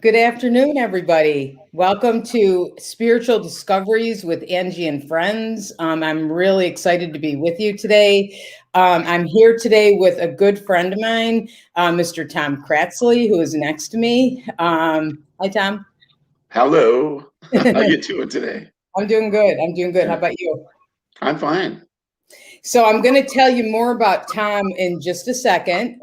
Good afternoon, everybody. Welcome to Spiritual Discoveries with Angie and Friends. I'm really excited to be with you today. I'm here today with a good friend of mine, Mr. Tom Kratzley, who is next to me. Hi, Tom. Hello. How you doing today? I'm doing good. How Yeah, about you? I'm fine. So I'm going to tell you more about Tom in just a second.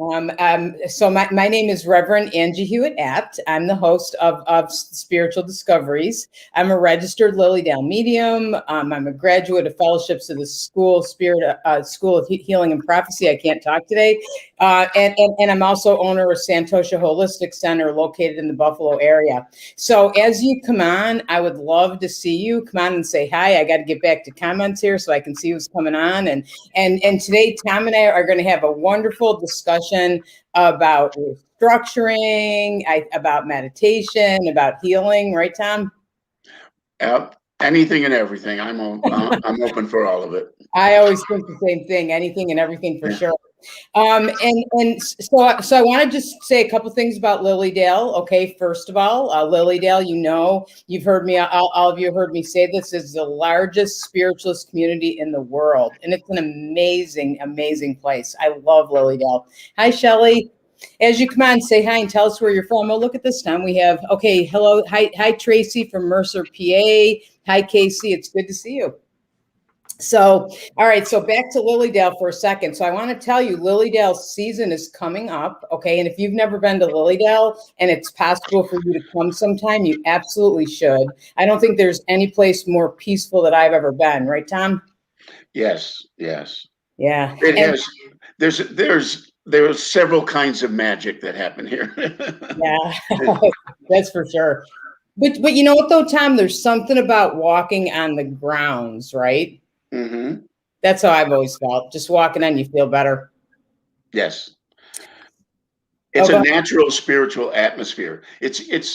So my name is Reverend Angie Hewitt-Apt. I'm the host of Spiritual Discoveries. I'm a registered Lilly medium. I'm a graduate of Fellowships of the School of Healing and Prophecy. I can't talk today. And I'm also owner of Santosha Holistic Center located in the Buffalo area. So as you come on, I would love to see you. Come on and say hi. I got to get back to comments here so I can see who's coming on. And today, Tom and I are going to have a wonderful discussion about restructuring, about meditation, about healing. Right, Tom? Anything and everything. I'm open for all of it. I always think the same thing, anything and everything for Yeah. sure. So I want to just say a couple things about Lilydale. Okay, first of all, Lilydale, you've heard me, all of you have heard me say this is the largest spiritualist community in the world, and it's an amazing, amazing place. I love Lilydale. Hi, Shelley. As you come on, say hi and tell us where you're from. Oh, look at this time. We have, okay, hello. Hi, Tracy from Mercer, PA. Hi, Casey. It's good to see you. So, all right, so back to Lilydale for a second. So I want to tell you, Lilydale's season is coming up, okay? And if you've never been to Lilydale and it's possible for you to come sometime, you absolutely should. I don't think there's any place more peaceful that I've ever been, right, Tom? Yes. Yeah. It And has. There's several kinds of magic that happen here. yeah, that's for sure. But you know what though, Tom? There's something about walking on the grounds, right? hmm That's how I've always felt. Just walking on, you feel better. Yes. Oh, It's a go natural spiritual atmosphere. It's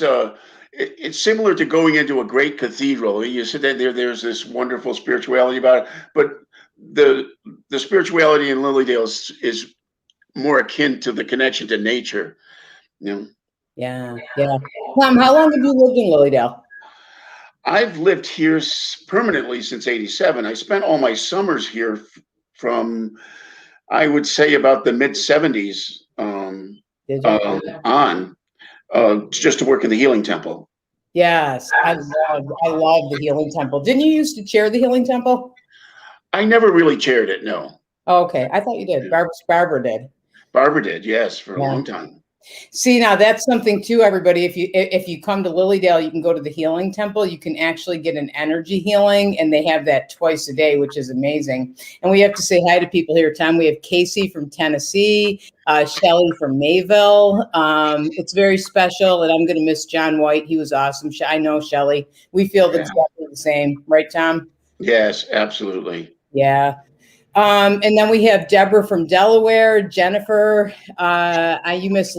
similar to going into a great cathedral. You sit there. There's this wonderful spirituality about it, but the the spirituality in Lilydale is more akin to the connection to nature. You know, Yeah. Tom, how long have you lived in Lilydale? I've lived here permanently since '87. I spent all my summers here from, I would say, about the mid '70s Did you? on, just to work in the Healing Temple. Yes, I love the Healing Temple. Didn't you used to chair the Healing Temple? I never really chaired it. No. Oh, okay, I thought you did. Yeah. Barbara did. Barbara did, yes, for a Yeah. long time. See, now that's something too, everybody. If you come to Lilydale, you can go to the Healing Temple. You can actually get an energy healing, and they have that twice a day, which is amazing. And we have to say hi to people here, Tom. We have Casey from Tennessee, Shelly from Mayville. It's very special, and I'm going to miss John White. He was awesome. I know Shelly. We feel Yeah. exactly the same, right, Tom? Yes, absolutely. Yeah. And then we have Deborah from Delaware, Jennifer. You miss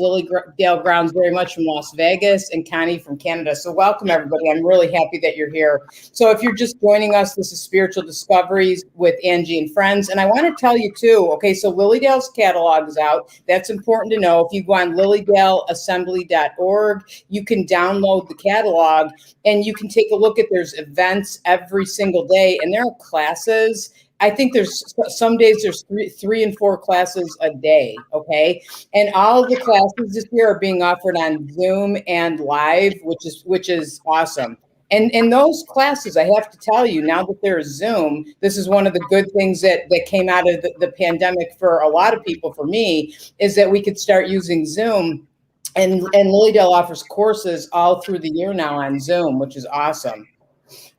Dale Grounds very much from Las Vegas, and Connie from Canada. So welcome, everybody. I'm really happy that you're here. So if you're just joining us, this is Spiritual Discoveries with Angie and Friends. And I want to tell you too, okay, so Lilydale's catalog is out. That's important to know. If you go on lilydaleassembly.org, you can download the catalog and you can take a look at there's events every single day, and there are classes. I think there's some days there's three and four classes a day. Okay. And all of the classes this year are being offered on Zoom and live, which is awesome. And in those classes, I have to tell you, now that there's Zoom, this is one of the good things that came out of the pandemic for a lot of people, for me, is that we could start using Zoom. And Lilydale offers courses all through the year now on Zoom, which is awesome.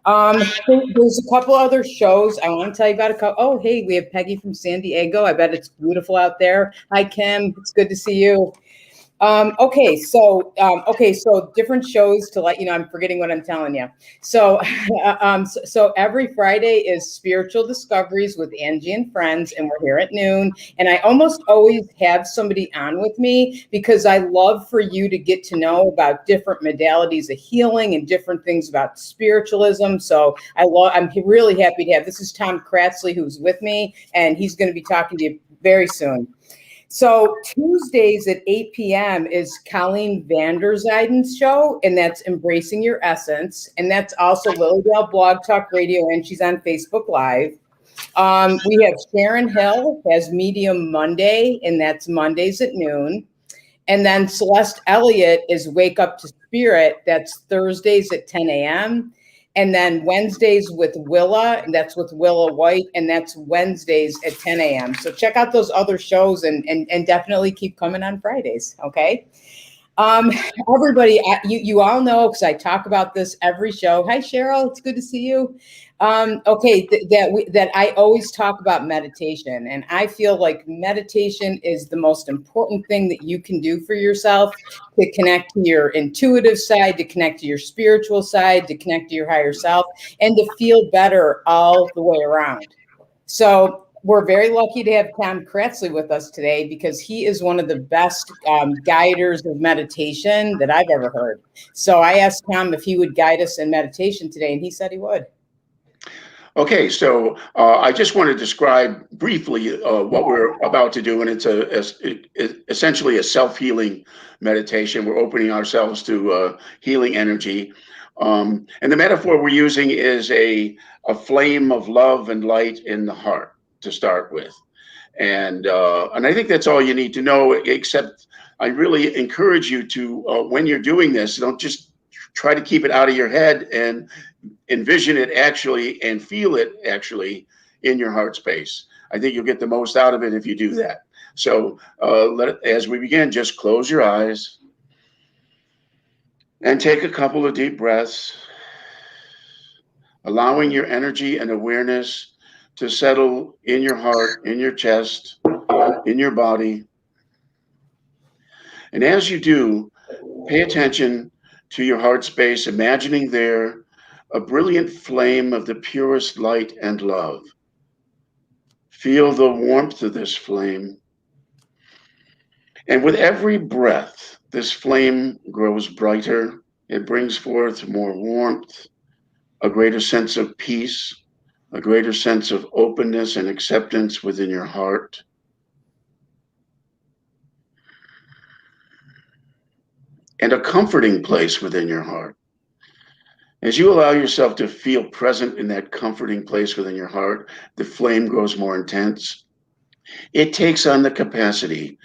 There's a couple other shows I want to tell you about. Oh, hey, we have Peggy from San Diego. I bet it's beautiful out there. Hi, Kim. It's good to see you. So different shows to let you know. I'm forgetting what I'm telling you. So every Friday is Spiritual Discoveries with Angie and Friends, and we're here at noon. And I almost always have somebody on with me because I love for you to get to know about different modalities of healing and different things about spiritualism. So I'm really happy to have. This is Tom Kratzley, who's with me, and he's going to be talking to you very soon. So Tuesdays at 8 p.m. is Colleen Vanderzijden's show, and that's Embracing Your Essence. And that's also Lilydale Blog Talk Radio, and she's on Facebook Live. We have Sharon Hill has Medium Monday, and that's Mondays at noon. And then Celeste Elliott is Wake Up to Spirit. That's Thursdays at 10 a.m. And then Wednesdays with Willa, and that's with Willa White, and that's Wednesdays at 10 a.m. So check out those other shows and definitely keep coming on Fridays, okay? Everybody, you all know, because I talk about this every show. Hi, Cheryl. It's good to see you. That I always talk about meditation, and I feel like meditation is the most important thing that you can do for yourself to connect to your intuitive side, to connect to your spiritual side, to connect to your higher self, and to feel better all the way around. So we're very lucky to have Tom Kratzley with us today because he is one of the best guiders of meditation that I've ever heard. So I asked Tom if he would guide us in meditation today, and he said he would. Okay, so I just want to describe briefly what we're about to do, and it's essentially a self-healing meditation. We're opening ourselves to healing energy, and the metaphor we're using is a flame of love and light in the heart to start with, and I think that's all you need to know. Except I really encourage you to, when you're doing this, don't just try to keep it out of your head and envision it actually and feel it actually in your heart space. I think you'll get the most out of it if you do that. So as we begin, just close your eyes and take a couple of deep breaths, allowing your energy and awareness to settle in your heart, in your chest, in your body. And as you do, pay attention to your heart space, imagining there a brilliant flame of the purest light and love. Feel the warmth of this flame. And with every breath, this flame grows brighter. It brings forth more warmth, a greater sense of peace, a greater sense of openness and acceptance within your heart. And a comforting place within your heart. As you allow yourself to feel present in that comforting place within your heart, the flame grows more intense. It takes on the capacity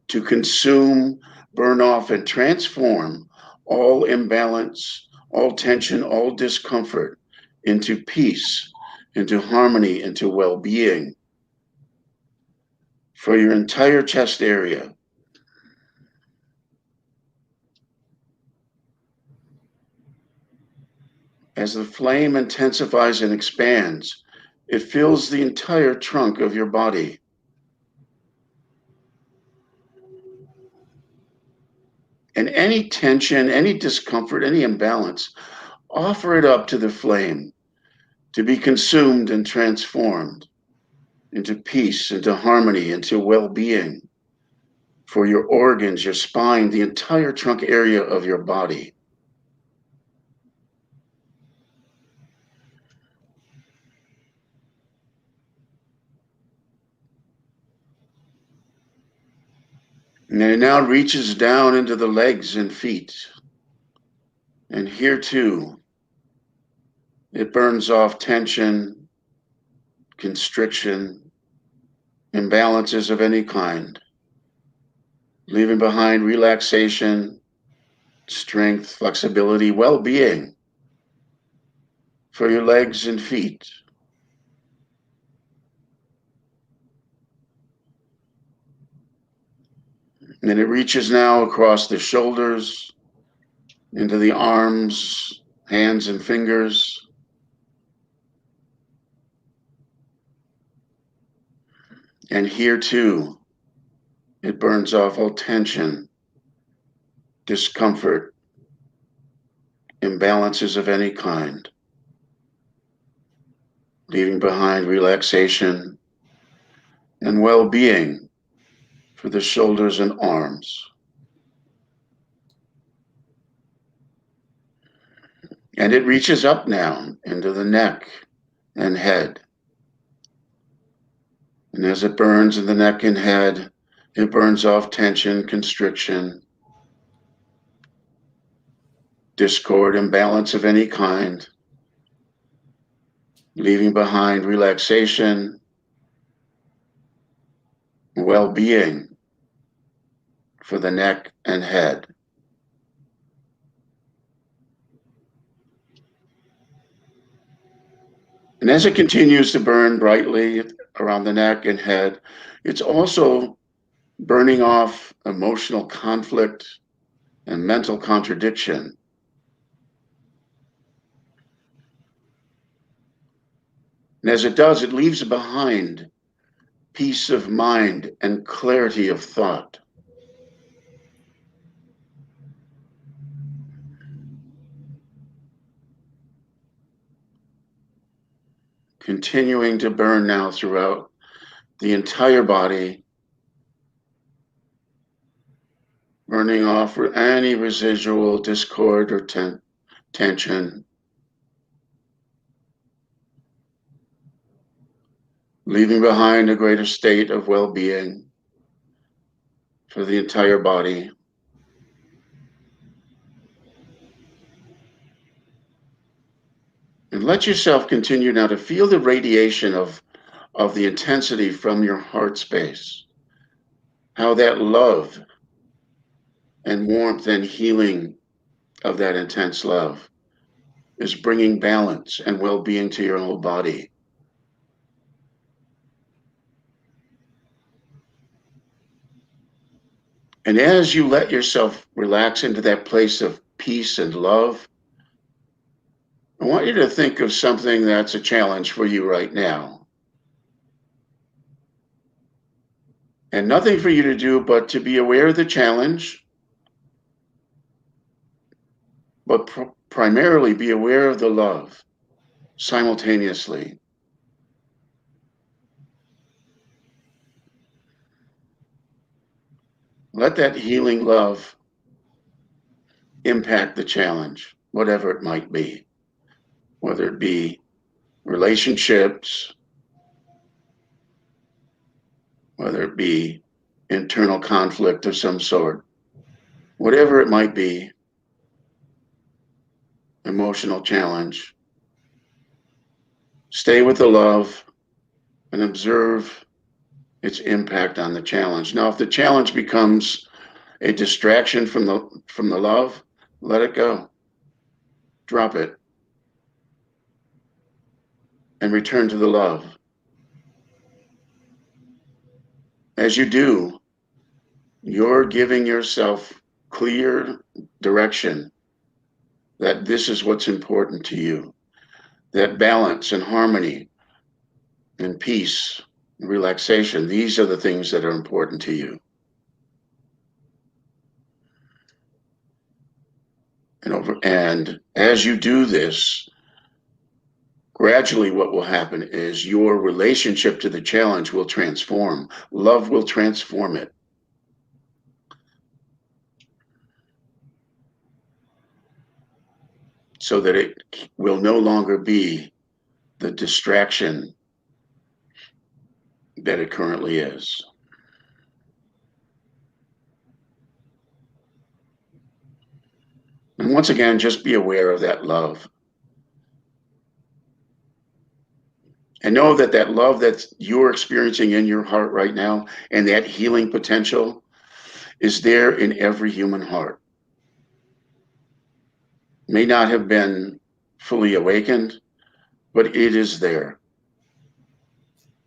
to consume, burn off, and transform all imbalance, all tension, all discomfort into peace, into harmony, into well-being for your entire chest area. As the flame intensifies and expands, it fills the entire trunk of your body. And any tension, any discomfort, any imbalance, offer it up to the flame to be consumed and transformed into peace, into harmony, into well-being for your organs, your spine, the entire trunk area of your body. And it now reaches down into the legs and feet. And here too, it burns off tension, constriction, imbalances of any kind, leaving behind relaxation, strength, flexibility, well-being for your legs and feet. And then it reaches now across the shoulders, into the arms, hands, and fingers. And here too, it burns off all tension, discomfort, imbalances of any kind, leaving behind relaxation and well-being for the shoulders and arms. And it reaches up now into the neck and head. And as it burns in the neck and head, It burns off tension, constriction, discord, imbalance of any kind, leaving behind relaxation, well-being for the neck and head. And as it continues to burn brightly around the neck and head, it's also burning off emotional conflict and mental contradiction. And as it does, it leaves behind peace of mind and clarity of thought. Continuing to burn now throughout the entire body, burning off any residual discord or tension, leaving behind a greater state of well-being for the entire body. And let yourself continue now to feel the radiation of the intensity from your heart space, how that love and warmth and healing of that intense love is bringing balance and well-being to your whole body. And as you let yourself relax into that place of peace and love, I want you to think of something that's a challenge for you right now. And nothing for you to do but to be aware of the challenge, but primarily be aware of the love simultaneously. Let that healing love impact the challenge, whatever it might be, whether it be relationships, whether it be internal conflict of some sort, whatever it might be, emotional challenge. Stay with the love and observe its impact on the challenge. Now, if the challenge becomes a distraction from the love, let it go. Drop it. And return to the love. As you do, you're giving yourself clear direction that this is what's important to you, that balance and harmony and peace and relaxation, these are the things that are important to you. And as you do this, gradually what will happen is your relationship to the challenge will transform. Love will transform it. So that it will no longer be the distraction that it currently is. And once again, just be aware of that love. And know that that love that you're experiencing in your heart right now and that healing potential is there in every human heart. May not have been fully awakened, but it is there.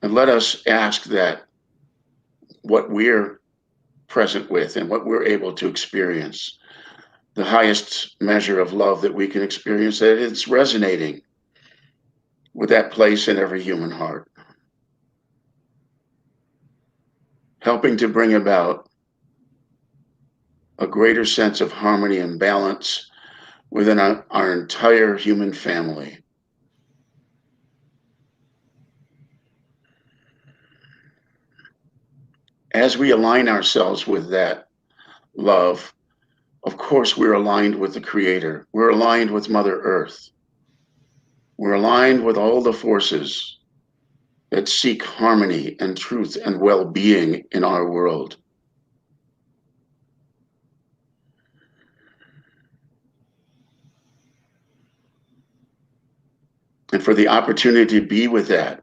And let us ask that what we're present with and what we're able to experience, the highest measure of love that we can experience, that it's resonating with that place in every human heart, helping to bring about a greater sense of harmony and balance within our entire human family. As we align ourselves with that love, of course, we're aligned with the Creator. We're aligned with Mother Earth. We're aligned with all the forces that seek harmony and truth and well-being in our world. and for the opportunity to be with that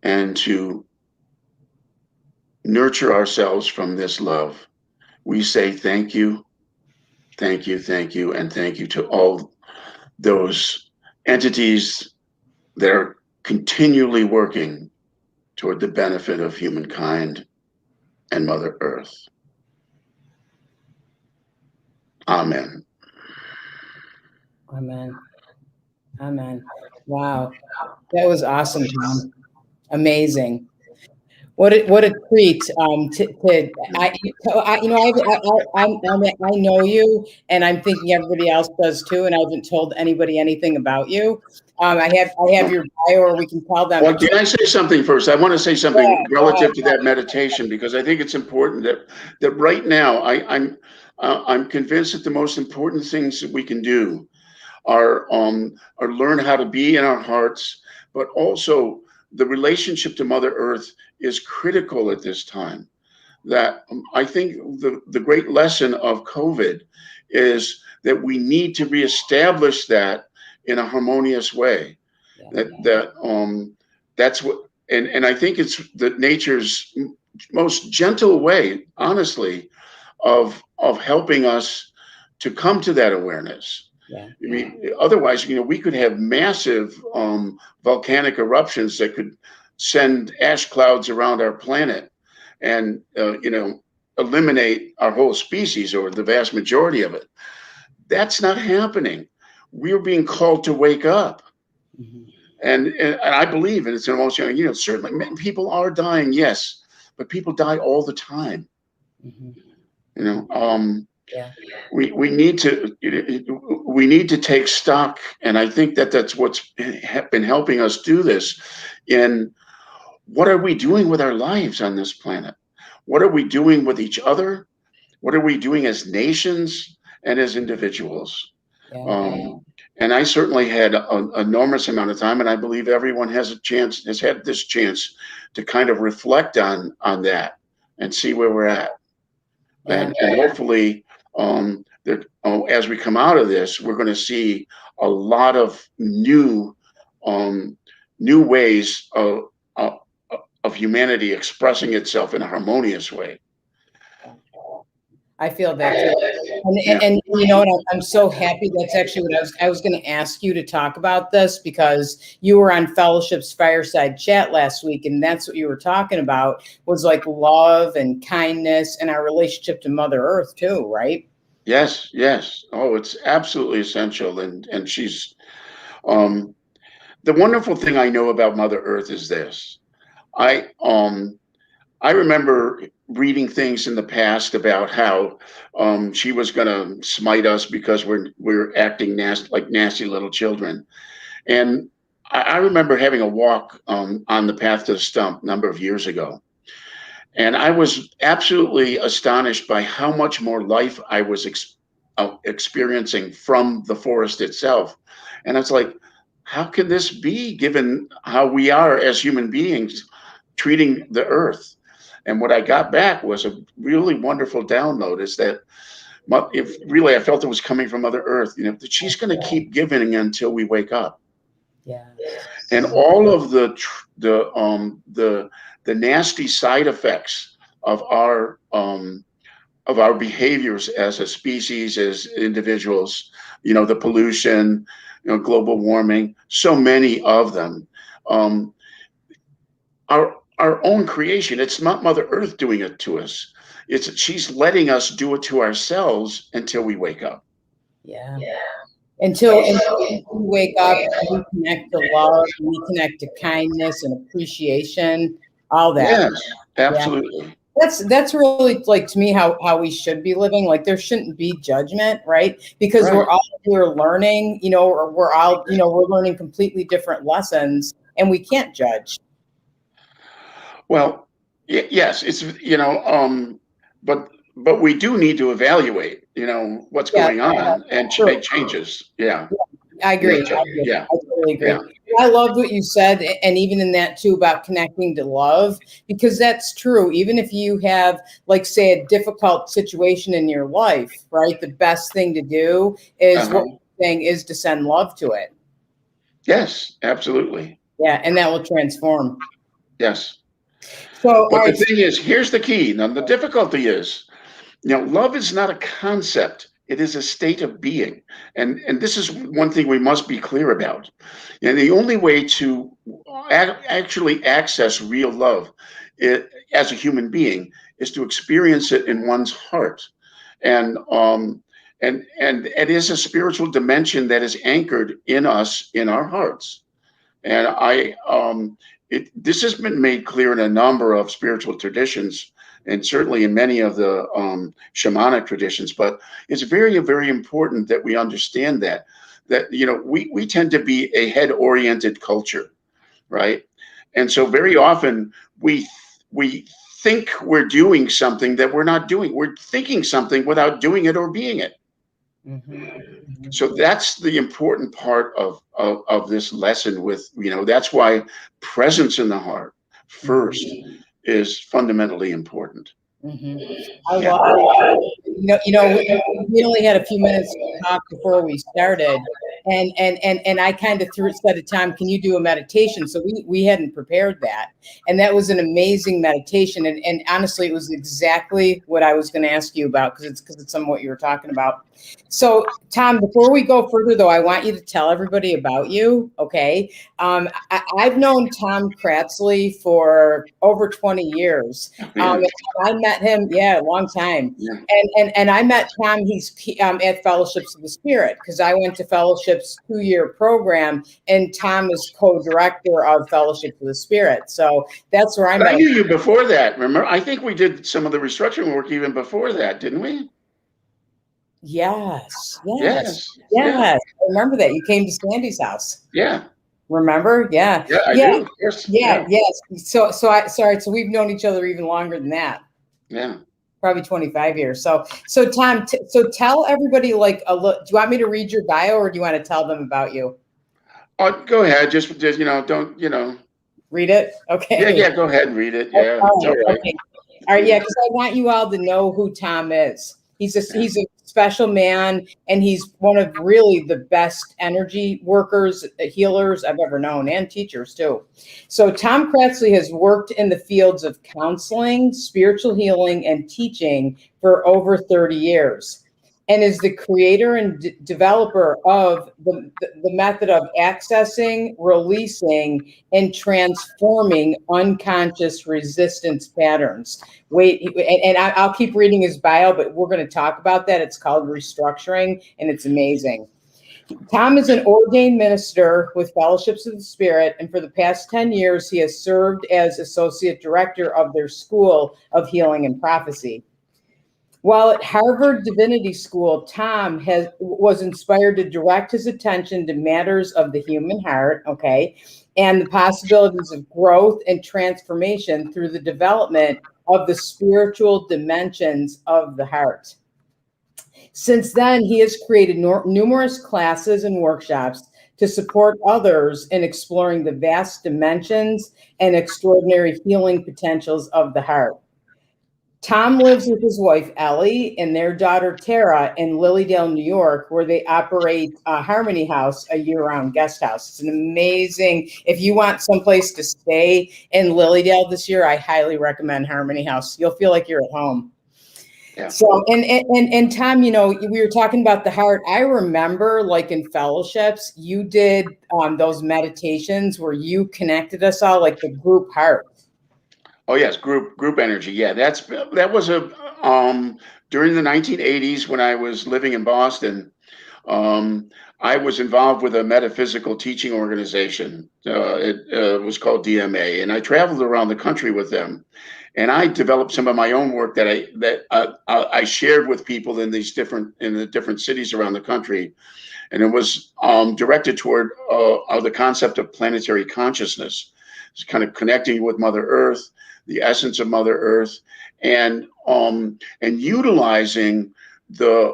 and to nurture ourselves from this love. We say thank you, thank you, thank you, and thank you to all those entities that are continually working toward the benefit of humankind and Mother Earth. Amen. Amen. Amen. Wow. That was awesome, Tom. Amazing. What a treat. I know you, and I'm thinking everybody else does too, and I haven't told anybody anything about you. I have your bio, or we can tell them. Well, can I say something first? I want to say something Yeah, relative to that meditation, because I think it's important that right now I'm convinced that the most important things that we can do are learn how to be in our hearts, but also the relationship to Mother Earth is critical at this time. That I think the great lesson of COVID is that we need to reestablish that in a harmonious way. That's what, and I think it's the nature's most gentle way, honestly, of helping us to come to that awareness. Yeah. I mean, otherwise, we could have massive volcanic eruptions that could send ash clouds around our planet and, eliminate our whole species or the vast majority of it. That's not happening. We're being called to wake up. Mm-hmm. And I believe, and it's an emotional, certainly people are dying, yes, but people die all the time. Mm-hmm. We need to take stock, and I think that's what's been helping us do this. In what are we doing with our lives on this planet? What are we doing with each other? What are we doing as nations and as individuals? And I certainly had an enormous amount of time, and I believe everyone has had this chance to kind of reflect on that and see where we're at. And hopefully, as we come out of this, we're going to see a lot of new ways of humanity expressing itself in a harmonious way. I feel that too. And you know what? I'm so happy. That's actually what I was going to ask you to talk about this, because you were on Fellowship's Fireside Chat last week, and that's what you were talking about, was like love and kindness and our relationship to Mother Earth too, right? Yes. Oh, it's absolutely essential. And she's the wonderful thing I know about Mother Earth is this. I remember reading things in the past about how she was going to smite us because we're acting like nasty little children. And I remember having a walk on the path to the stump a number of years ago. And I was absolutely astonished by how much more life I was experiencing from the forest itself. And it's like, how can this be, given how we are as human beings treating the earth? And what I got back was a really wonderful download, is that if really I felt it was coming from Mother Earth, that she's going to keep giving until we wake up. Yeah. And all of the nasty side effects of our behaviors as a species, as individuals, the pollution, global warming, so many of them, our own creation. It's not Mother Earth doing it to us. She's letting us do it to ourselves until we wake up. Yeah. Until we wake up, we connect to love, we connect to kindness and appreciation, all that. Yes, absolutely. Yeah. That's really, like, to me, how we should be living. Like, there shouldn't be judgment, right? Because we're all here learning, or we're all, we're learning completely different lessons, and we can't judge. Well, yes, it's, but we do need to evaluate, what's going on and to make changes. Yeah. I agree. Yeah. I totally agree. Yeah. I loved what you said, and even in that too, about connecting to love, because that's true. Even if you have, like, say, a difficult situation in your life, right? The best thing to do is what we're saying is to send love to it. Yes, absolutely. Yeah, and that will transform. Yes. So, all But the right. thing is, here's the key. Now, the difficulty is, love is not a concept. It is a state of being. And this is one thing we must be clear about. And the only way to actually access real love as a human being is to experience it in one's heart. And and it is a spiritual dimension that is anchored in us, in our hearts. And this has been made clear in a number of spiritual traditions, and certainly in many of the shamanic traditions. But it's very, very important that we understand that we tend to be a head-oriented culture, right? And so very often we think we're doing something that we're not doing. We're thinking something without doing it or being it. So that's the important part of this lesson with, that's why presence in the heart first is fundamentally important. I Yeah. love we only had a few minutes to talk before we started, and I kind of said to Tom, "Can you do a meditation?" So we hadn't prepared that, and that was an amazing meditation, and honestly, it was exactly what I was going to ask you about because it's some of what you were talking about. So, Tom, before we go further, though, I want you to tell everybody about you. Okay, I've known Tom Kratzley for over 20 years. Yeah. I met him, a long time. Yeah. And I met Tom. He's at Fellowships of the Spirit because I went to Fellowship's 2-year program, and Tom is co-director of Fellowship of the Spirit. So that's where I But met I him. knew you before that. Remember, I think we did some of the restructuring work even before that, didn't we? Yes. Yes. Yeah. I remember that. You came to Sandy's house. Yeah. Remember? Yeah. Yeah, I do. Of course. Yeah. Yes. So we've known each other even longer than that. Yeah. Probably 25 years. So Tom, so tell everybody like a look. Do you want me to read your bio, or do you want to tell them about you? Go ahead. Just don't Read it. Okay. Yeah. Go ahead and read it. Yeah. All All right. right. Okay. All right. Yeah, because I want you all to know who Tom is. He's a special man, and he's one of really the best energy workers, healers I've ever known, and teachers too. So Tom Kratzley has worked in the fields of counseling, spiritual healing, and teaching for over 30 years, and is the creator and developer of the method of accessing, releasing, and transforming unconscious resistance patterns. I'll keep reading his bio, but we're going to talk about that. It's called Restructuring, and it's amazing. Tom is an ordained minister with Fellowships of the Spirit, and for the past 10 years, he has served as associate director of their School of Healing and Prophecy. While at Harvard Divinity School, Tom was inspired to direct his attention to matters of the human heart, and the possibilities of growth and transformation through the development of the spiritual dimensions of the heart. Since then, he has created numerous classes and workshops to support others in exploring the vast dimensions and extraordinary healing potentials of the heart. Tom lives with his wife, Ellie, and their daughter, Tara, in Lilydale, New York, where they operate Harmony House, a year-round guest house. It's an amazing, if you want someplace to stay in Lilydale this year, I highly recommend Harmony House. You'll feel like you're at home. Yeah. So, and Tom, we were talking about the heart. I remember, like in Fellowships, you did those meditations where you connected us all, like the group heart. Oh yes, group energy. Yeah, that was during the 1980s when I was living in Boston. I was involved with a metaphysical teaching organization. It was called DMA, and I traveled around the country with them. And I developed some of my own work that I shared with people in the different cities around the country, and it was directed toward the concept of planetary consciousness. It's kind of connecting with Mother Earth, the essence of Mother Earth, and utilizing the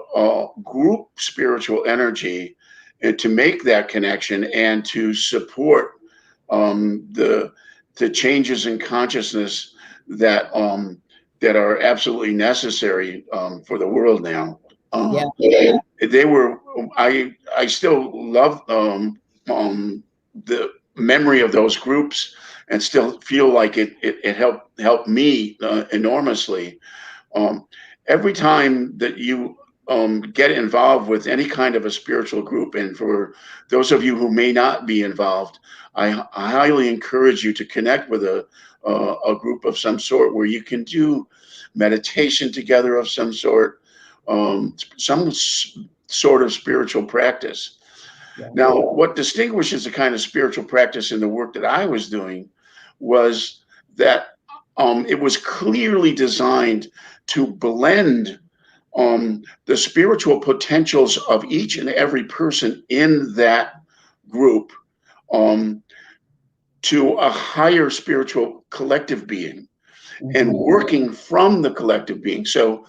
group spiritual energy to make that connection and to support the changes in consciousness that are absolutely necessary for the world now. They were. I still love the memory of those groups and still feel like it helped me enormously. Um, every time that you get involved with any kind of a spiritual group, and for those of you who may not be involved, I highly encourage you to connect with a group of some sort where you can do meditation together of some sort, some sort of spiritual practice. Yeah. Now, what distinguishes the kind of spiritual practice in the work that I was doing was that it was clearly designed to blend the spiritual potentials of each and every person in that group um, to a higher spiritual collective being, and working from the collective being. So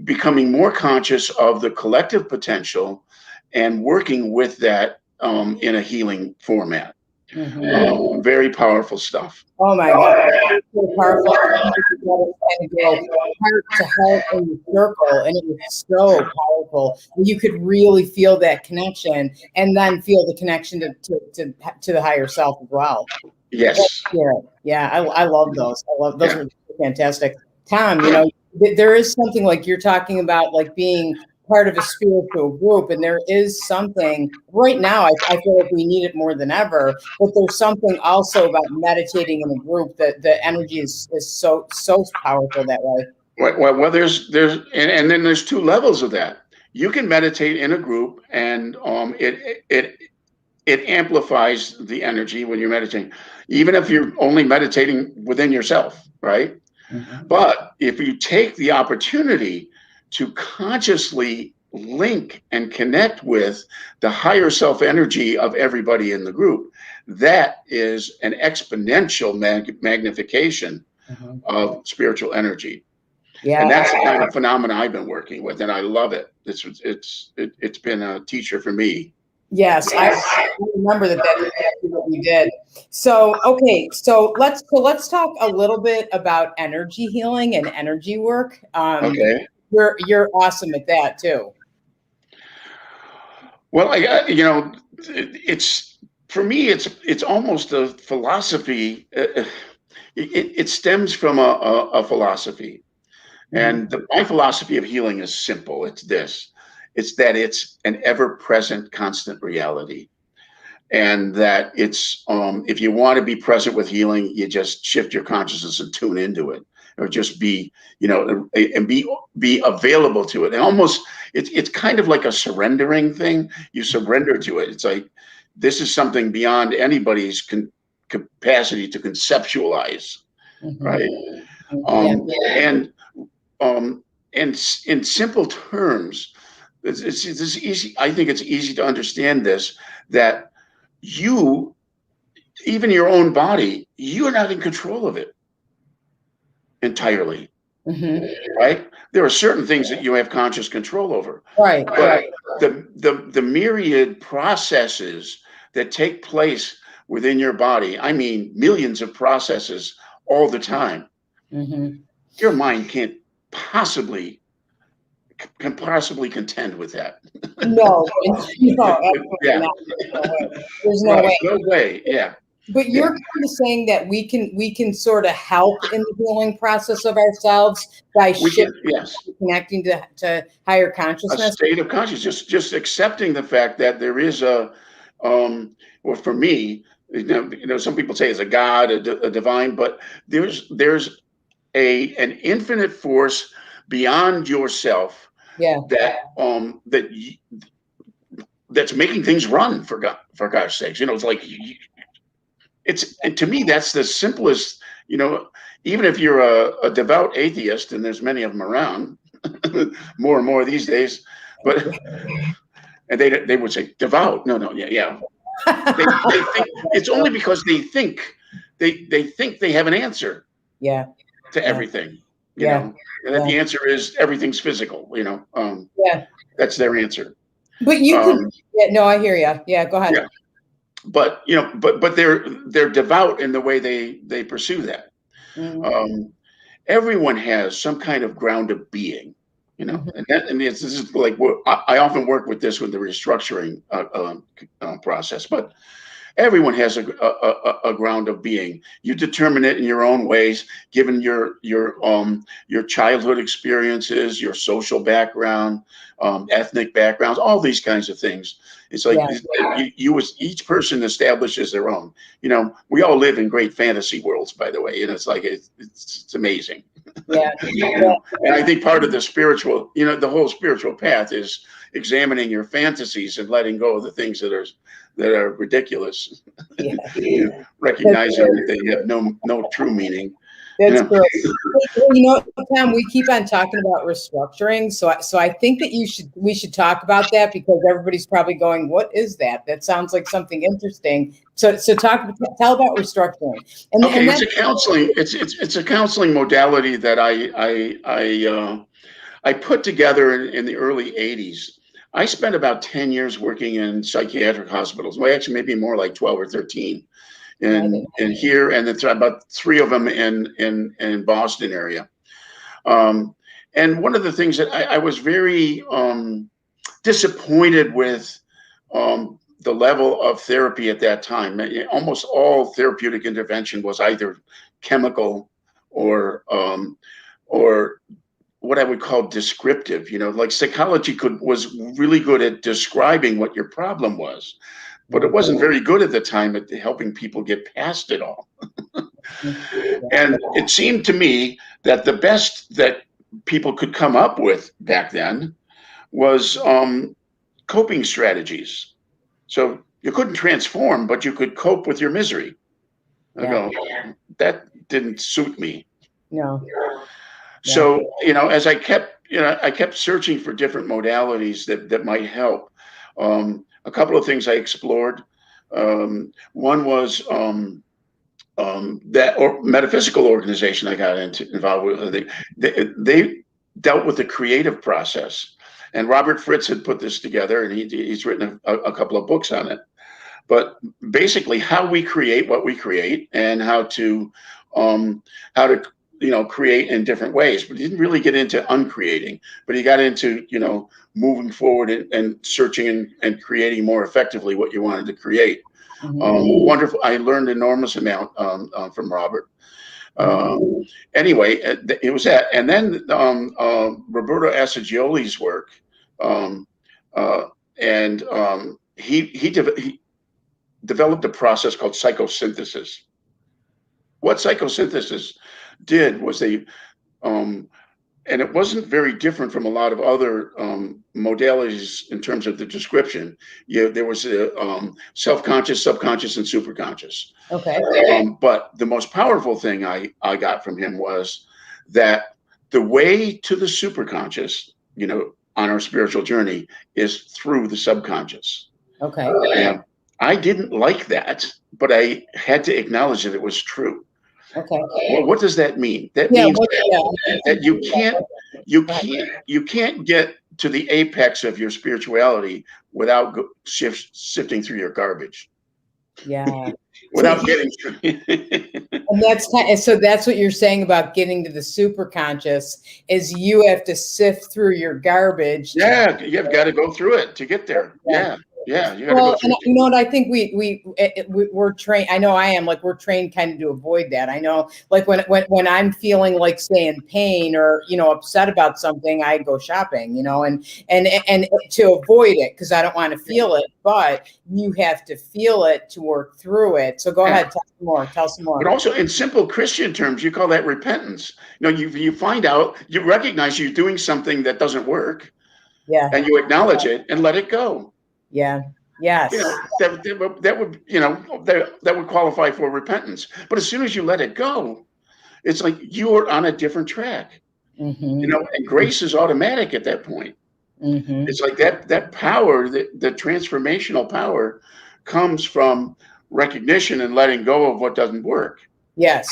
becoming more conscious of the collective potential and working with that in a healing format. Very powerful stuff. Oh my God, so powerful. Kind of go heart to heart in the circle, and it was so powerful. You could really feel that connection, and then feel the connection to the higher self as well. Yes. Yeah, I love those. I love those. Are fantastic. Tom, there is something like you're talking about, like being part of a spiritual group, and there is something right now. I feel like we need it more than ever. But there's something also about meditating in a group that the energy is so powerful that way. Well, there's and then there's two levels of that. You can meditate in a group, and it amplifies the energy when you're meditating, even if you're only meditating within yourself, right? But if you take the opportunity to consciously link and connect with the higher self energy of everybody in the group, that is an exponential magnification of spiritual energy. Yeah, and that's the kind of phenomena I've been working with, and I love it. It's been a teacher for me. Yes, I remember that. That's exactly what we did. So, okay, so let's talk a little bit about energy healing and energy work. Okay. You're awesome at that too. Well, it's for me. It's almost a philosophy. It stems from a philosophy, and my philosophy of healing is simple. It's this. It's that it's an ever-present, constant reality. And that it's if you want to be present with healing, you just shift your consciousness and tune into it, or just be, and be available to it. And almost it's kind of like a surrendering thing. You surrender to it. It's like this is something beyond anybody's capacity to conceptualize, right? And in simple terms, it's easy. I think it's easy to understand this, that you, even your own body, you are not in control of it entirely, right? There are certain things that you have conscious control over, right? But the myriad processes that take place within your body, I mean, millions of processes all the time. Your mind can't possibly contend with that. No, absolutely not. There's no way. No way. Yeah. But you're kind of saying that we can sort of help in the healing process of ourselves by connecting to higher consciousness. A state of consciousness, just accepting the fact that there is well, for me, some people say it's a God, a divine, but there's an infinite force beyond yourself. Yeah. That's making things run, for God's sakes. It's like and to me, that's the simplest. Even if you're a devout atheist, and there's many of them around, more and more these days, but and they would say devout. No, yeah. They think it's only because they think they have an answer. Yeah. To everything. And that the answer is everything's physical. That's their answer. But you can. No, I hear you. Yeah, go ahead. Yeah. But but they're devout in the way they pursue that. Everyone has some kind of ground of being, and this is like I often work with this with the restructuring process. But everyone has a ground of being. You determine it in your own ways, given your childhood experiences, your social background, ethnic backgrounds, all these kinds of things. It's like each person establishes their own. We all live in great fantasy worlds, by the way, and it's like it's amazing. Yeah. And I think part of the spiritual, the whole spiritual path is examining your fantasies and letting go of the things that are ridiculous. Yeah. Recognizing that they have no true meaning. That's great. Tom, we keep on talking about restructuring. So I think that we should talk about that, because everybody's probably going, what is that? That sounds like something interesting. So tell about restructuring. It's a counseling. It's a counseling modality that I put together in the early 80s. I spent about 10 years working in psychiatric hospitals. Well, actually, maybe more like 12 or 13. In here, and it's about 3 of them in Boston area. And one of the things that I was very disappointed with the level of therapy at that time. Almost all therapeutic intervention was either chemical or what I would call descriptive. Like psychology was really good at describing what your problem was, but it wasn't very good at the time at helping people get past it all. And it seemed to me that the best that people could come up with back then was coping strategies. So you couldn't transform, but you could cope with your misery. I go, that didn't suit me. No. So, as I kept searching for different modalities that might help. A couple of things I explored. One was that metaphysical organization I got involved with. They dealt with the creative process, and Robert Fritz had put this together, and he's written a couple of books on it. But basically, how we create what we create, and how to create in different ways. But he didn't really get into uncreating, but he got into, moving forward and searching and creating more effectively what you wanted to create. Wonderful. I learned enormous amount from Robert. Anyway, it was that. And then Roberto Assagioli's work, he developed a process called psychosynthesis. What psychosynthesis did was and it wasn't very different from a lot of other modalities in terms of the description. There was self-conscious, subconscious, and superconscious. Okay. But the most powerful thing I got from him was that the way to the superconscious, on our spiritual journey, is through the subconscious. Okay. And I didn't like that, but I had to acknowledge that it was true. Okay. Well, what does that mean? That means that you can't get to the apex of your spirituality without sifting through your garbage. Yeah. Without getting through. And that's what you're saying about getting to the super conscious, is you have to sift through your garbage. Yeah, you've got to go through it to get there. Yeah. Yeah, you gotta go through. You know what? I think we're trained. I know I am. Like, we're trained kind of to avoid that. I know, like when I'm feeling like, say, in pain or upset about something, I go shopping. And to avoid it, because I don't want to feel it. But you have to feel it to work through it. So go ahead, tell some more. But also, in simple Christian terms, you call that repentance. You find out, you recognize you're doing something that doesn't work. Yeah. And you acknowledge it and let it go. Yeah. Yes. That would qualify for repentance. But as soon as you let it go, it's like you are on a different track. And grace is automatic at that point. It's like that power, the transformational power, comes from recognition and letting go of what doesn't work. Yes.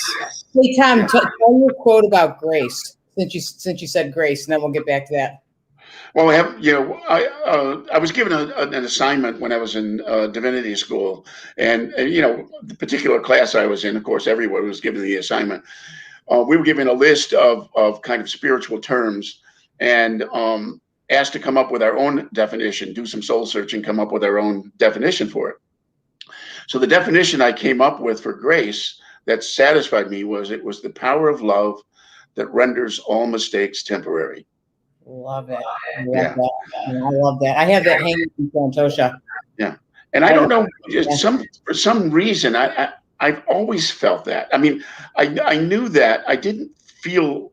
Hey, Tom, tell your quote about grace, since you said grace, and then we'll get back to that. Well, I was given an assignment when I was in divinity school, and the particular class I was in, of course, everyone was given the assignment. We were given a list of kind of spiritual terms, and asked to come up with our own definition, do some soul searching, come up with our own definition for it. So the definition I came up with for grace that satisfied me was it was the power of love that renders all mistakes temporary. Love it. Love Yeah. that. Yeah, I love that. I have that hanging in Santosha. Yeah. And I don't know, Yeah. for some reason, I've always felt that. I mean, I knew that I didn't feel,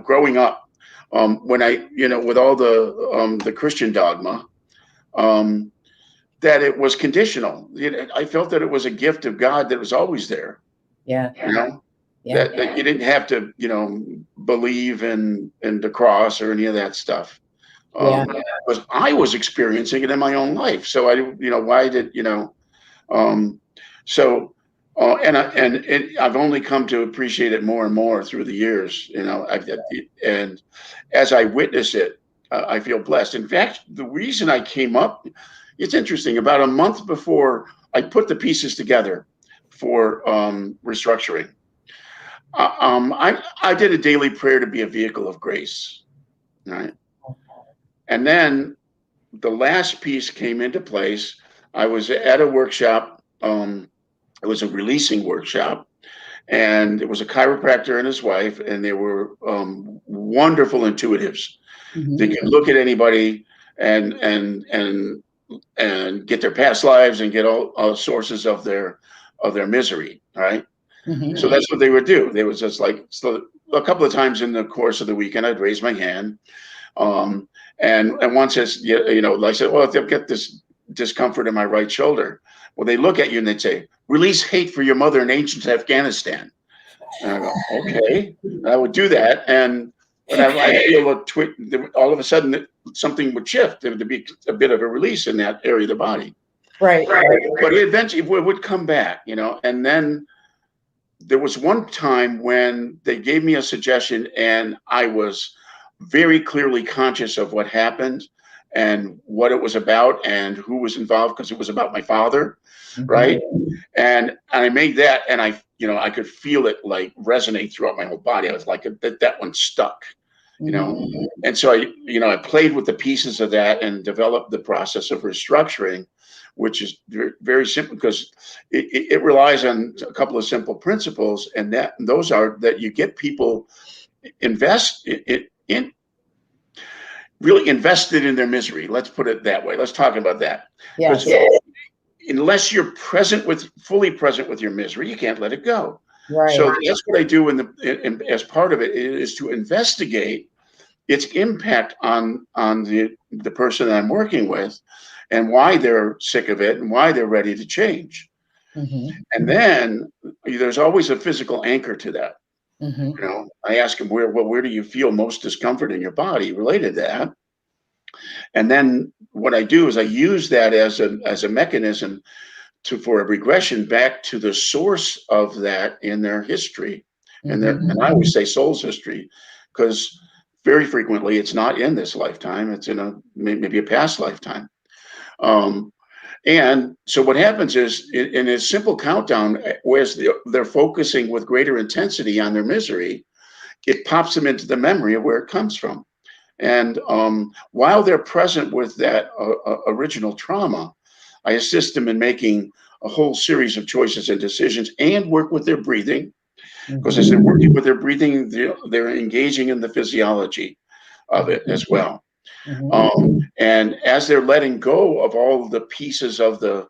growing up, when with all the Christian dogma, that it was conditional. I felt that it was a gift of God that was always there. Yeah. Yeah. That you didn't have to, believe in the cross or any of that stuff. Yeah. Because I was experiencing it in my own life. So why did, so, and I've only come to appreciate it more and more through the years, and as I witness it, I feel blessed. In fact, the reason I came up, it's interesting, about a month before I put the pieces together for restructuring, I did a daily prayer to be a vehicle of grace, right? And then the last piece came into place. I was at a workshop. It was a releasing workshop, and it was a chiropractor and his wife, and they were wonderful intuitives. Mm-hmm. They could look at anybody and get their past lives and get all sources of their misery. Right. Mm-hmm. So that's what they would do. They was just like, so a couple of times in the course of the weekend, I'd raise my hand. And once it's, I said, well, if they'll get this discomfort in my right shoulder, well, they look at you and they'd say, release hate for your mother in ancient Afghanistan. And I go, okay, I would do that. But I feel a twitch, all of a sudden something would shift. There would be a bit of a release in that area of the body. Right. But eventually it would come back, and then there was one time when they gave me a suggestion and I was very clearly conscious of what happened and what it was about and who was involved, because it was about my father, mm-hmm. right? And I made that, and I could feel it like resonate throughout my whole body. I was like, that one stuck, mm-hmm. And so I played with the pieces of that and developed the process of restructuring, which is very, very simple, because it relies on a couple of simple principles, and those are that you get people really invested in their misery. Let's put it that way. Let's talk about that. Yes. Unless you're fully present with your misery, you can't let it go. Right. So that's what I do as part of it, is to investigate its impact on the person that I'm working with, and why they're sick of it and why they're ready to change. Mm-hmm. And then there's always a physical anchor to that. Mm-hmm. I ask them, where do you feel most discomfort in your body related to that? And then what I do is I use that as a mechanism for a regression back to the source of that in their history. Mm-hmm. And I always say soul's history, because very frequently it's not in this lifetime. It's in maybe a past lifetime. And so what happens is, in a simple countdown, whereas they're focusing with greater intensity on their misery, it pops them into the memory of where it comes from. And while they're present with that original trauma, I assist them in making a whole series of choices and decisions, and work with their breathing. Because as they're working with their breathing, they're engaging in the physiology of it as well. Mm-hmm. And as they're letting go of all the pieces of the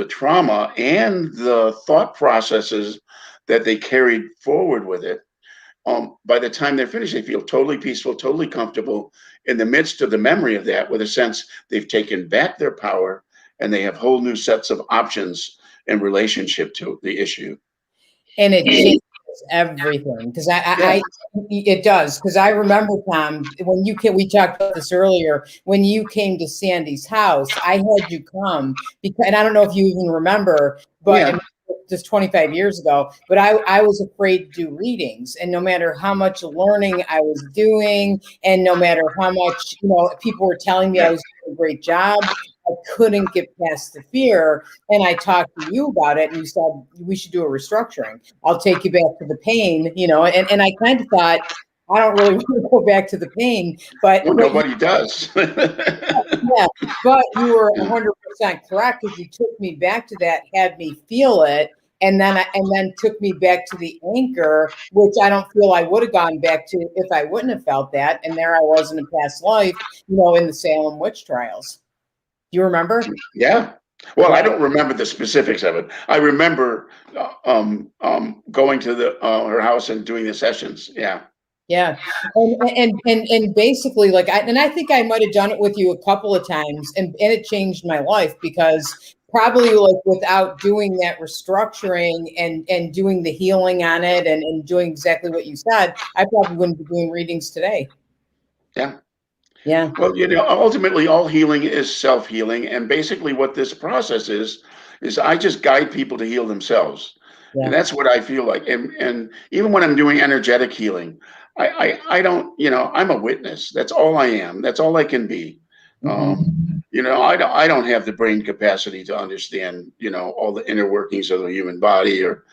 trauma and the thought processes that they carried forward with it, by the time they're finished, they feel totally peaceful, totally comfortable in the midst of the memory of that, with a sense they've taken back their power and they have whole new sets of options in relationship to the issue. And it changes everything, because it does. Because I remember, Tom, when we talked about this earlier, when you came to Sandy's house, I had you come and I don't know if you even remember, but just 25 years ago, but I was afraid to do readings, and no matter how much learning I was doing, and no matter how much, people were telling me I was doing a great job, I couldn't get past the fear. And I talked to you about it, and you said, we should do a restructuring. I'll take you back to the pain, and I kind of thought, I don't really want to go back to the pain, but Well, nobody does. yeah, but you were 100% correct because you took me back to that, had me feel it, and then took me back to the anchor, which I don't feel I would have gone back to if I wouldn't have felt that. And there I was in a past life, in the Salem witch trials. Do you remember? Yeah. Well, I Yeah. don't remember the specifics of it. I remember going to her house and doing the sessions. Yeah. Yeah, and basically, I think I might have done it with you a couple of times, and it changed my life because probably like without doing that restructuring and doing the healing on it and doing exactly what you said, I probably wouldn't be doing readings today. Yeah. Yeah. Well, ultimately, all healing is self-healing, and basically, what this process is I just guide people to heal themselves, and Yeah. that's what I feel like. And even when I'm doing energetic healing, I don't, I'm a witness. That's all I am. That's all I can be. Mm-hmm. I don't have the brain capacity to understand, all the inner workings of the human body or,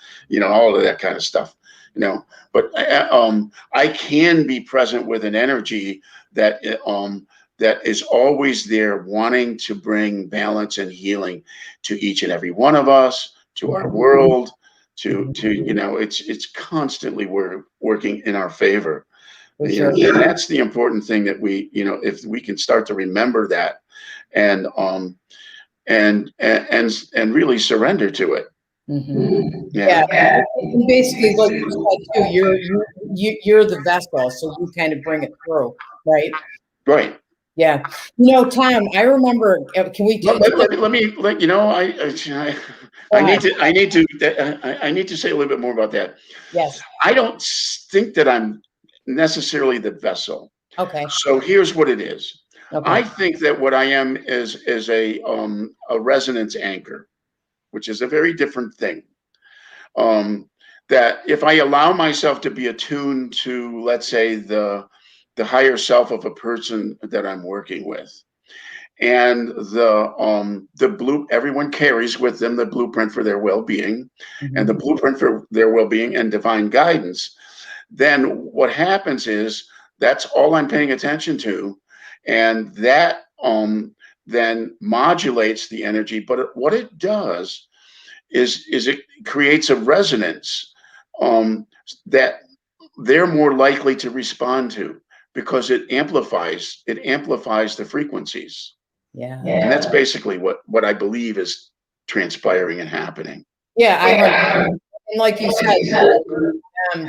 all of that kind of stuff. But I can be present with an energy that that is always there, wanting to bring balance and healing to each and every one of us, to our world, it's constantly working in our favor. For sure. And that's the important thing that if we can start to remember that and and really surrender to it. Mm-hmm. Yeah. And basically, like you said too, you're the vessel, so you kind of bring it through, right? Right. Yeah. Tom, I remember, can we Let, take let me let you know. go I need ahead. to I need to say a little bit more about that. Yes. I don't think that I'm necessarily the vessel. Okay. So here's what it is. Okay. I think that what I am is a resonance anchor, which is a very different thing. That if I allow myself to be attuned to, let's say, the higher self of a person that I'm working with, and everyone carries with them the blueprint for their well-being, and the Mm-hmm. blueprint for their well-being and divine guidance, then what happens is that's all I'm paying attention to, and that then modulates the energy. But what it does is it creates a resonance that they're more likely to respond to, because it amplifies the frequencies. Yeah. And that's basically what I believe is transpiring and happening. Yeah. And like you said,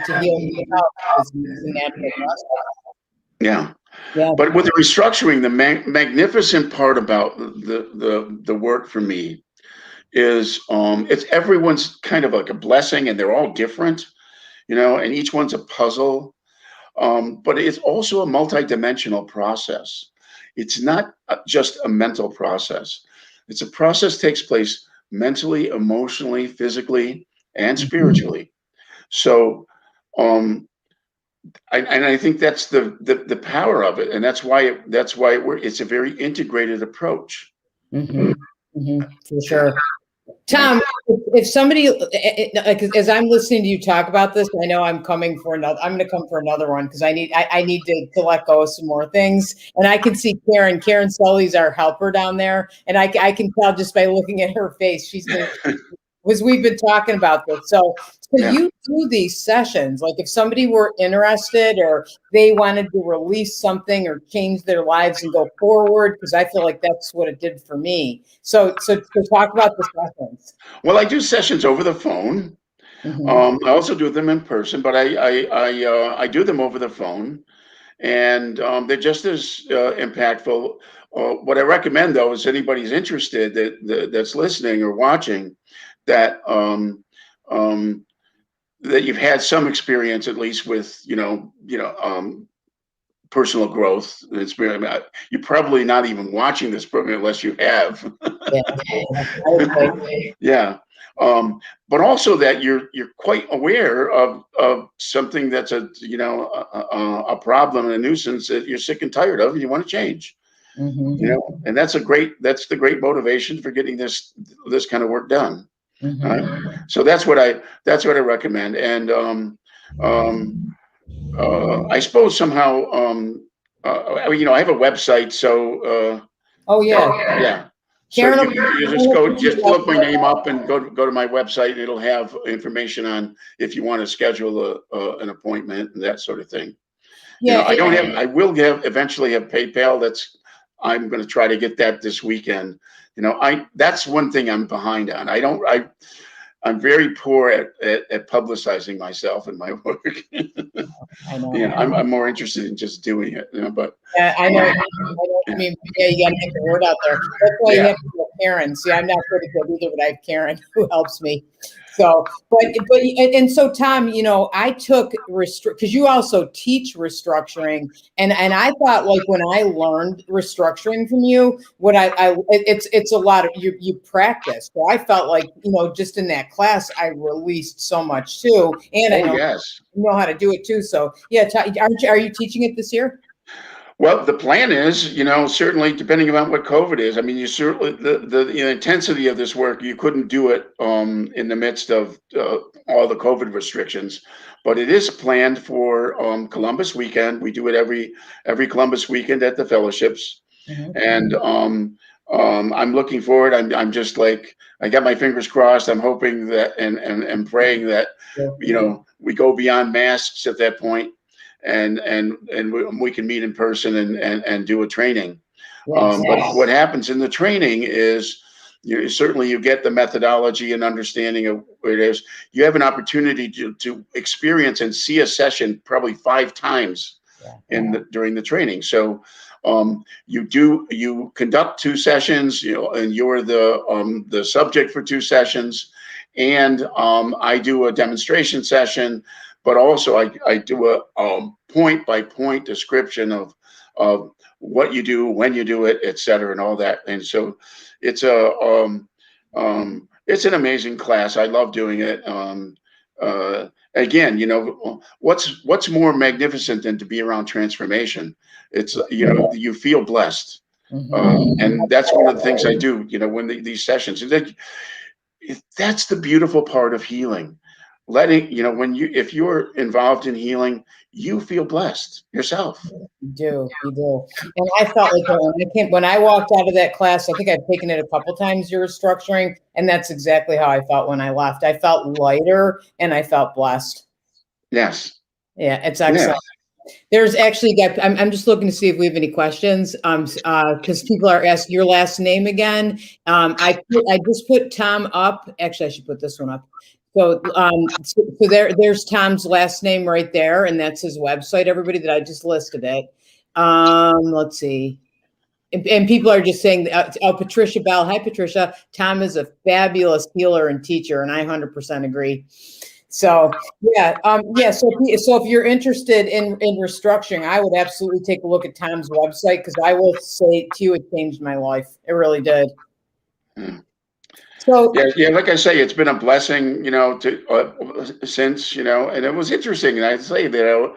to heal yourself is a natural process. Yeah. Yeah. But with the restructuring, the magnificent part about the work for me is it's everyone's kind of like a blessing, and they're all different, and each one's a puzzle. But it's also a multidimensional process. It's not just a mental process. It's a process that takes place mentally, emotionally, physically, and Mm-hmm. spiritually. So, I think that's the power of it, and it's a very integrated approach. Mm-hmm. Mm-hmm. For sure. Tom, if somebody, like, as I'm listening to you talk about this, I know I'm coming for another. I'm going to come for another one because I need to let go of some more things. And I can see Karen. Karen Sully's our helper down there, and I can tell just by looking at her face. We've been talking about this. So Yeah. you do these sessions. Like if somebody were interested or they wanted to release something or change their lives and go forward, because I feel like that's what it did for me. So talk about the sessions. Well, I do sessions over the phone. Mm-hmm. I also do them in person, but I do them over the phone, and they're just as impactful. What I recommend, though, is anybody's interested that's listening or watching, that that you've had some experience at least with personal growth. You're probably not even watching this program unless you have. Yeah. Yeah. But also that you're quite aware of something that's a problem and a nuisance that you're sick and tired of and you want to change. Mm-hmm. And that's the great motivation for getting this kind of work done. Mm-hmm. So that's what I recommend. And I suppose somehow, I have a website, so Oh yeah, yeah. So Karen. you just look my name up and go to my website. It'll have information on if you want to schedule an appointment and that sort of thing. Yeah, I will eventually have PayPal. I'm going to try to get that this weekend. That's one thing I'm behind on. I'm very poor at publicizing myself and my work. I know. I'm more interested in just doing it, but Yeah, I know. I know. I mean, yeah, you got to get the word out there. That's why you yeah. have to get Karen. See, I'm not good at that either, but I have Karen who helps me. So, and so Tom, I took because you also teach restructuring, and I thought like when I learned restructuring from you, it's a lot of you practice. So I felt like just in that class, I released so much too, and I Oh yes. know how to do it too. So yeah, are you teaching it this year? Well, the plan is, certainly depending on what COVID is. I mean, you certainly the intensity of this work, you couldn't do it in the midst of all the COVID restrictions, but it is planned for Columbus weekend. We do it every Columbus weekend at the fellowships, and I'm looking forward. I'm just like I got my fingers crossed. I'm hoping that and praying that we go beyond masks at that point and we can meet in person and do a training. Yes. But what happens in the training is certainly you get the methodology and understanding of what it is. You have an opportunity to experience and see a session probably 5 times during the training. So you conduct 2 sessions, and you're the subject for 2 sessions, and I do a demonstration session, but also I do a point by point description of what you do, when you do it, et cetera, and all that. And so it's it's an amazing class. I love doing it. Again, what's more magnificent than to be around transformation? It's you feel blessed, and that's one of the things I do. When these sessions, and that's the beautiful part of healing. Letting if you're involved in healing, you feel blessed yourself. You do. And I felt like when I walked out of that class, I think I've taken it a couple times, your restructuring, and that's exactly how I felt when I left. I felt lighter and I felt blessed. Yes. Yeah, it's excellent. Yeah. There's actually I'm just looking to see if we have any questions. Because people are asking your last name again. I just put Tom up. Actually, I should put this one up. So, there's Tom's last name right there, and that's his website. Everybody that I just listed it. Let's see, and people are just saying, Patricia Bell. Hi, Patricia. Tom is a fabulous healer and teacher, and I 100% agree. So yeah. So if you're interested in restructuring, I would absolutely take a look at Tom's website, because I will say to you, it changed my life. It really did. So yeah, like I say, it's been a blessing, since, and it was interesting. And I'd say that,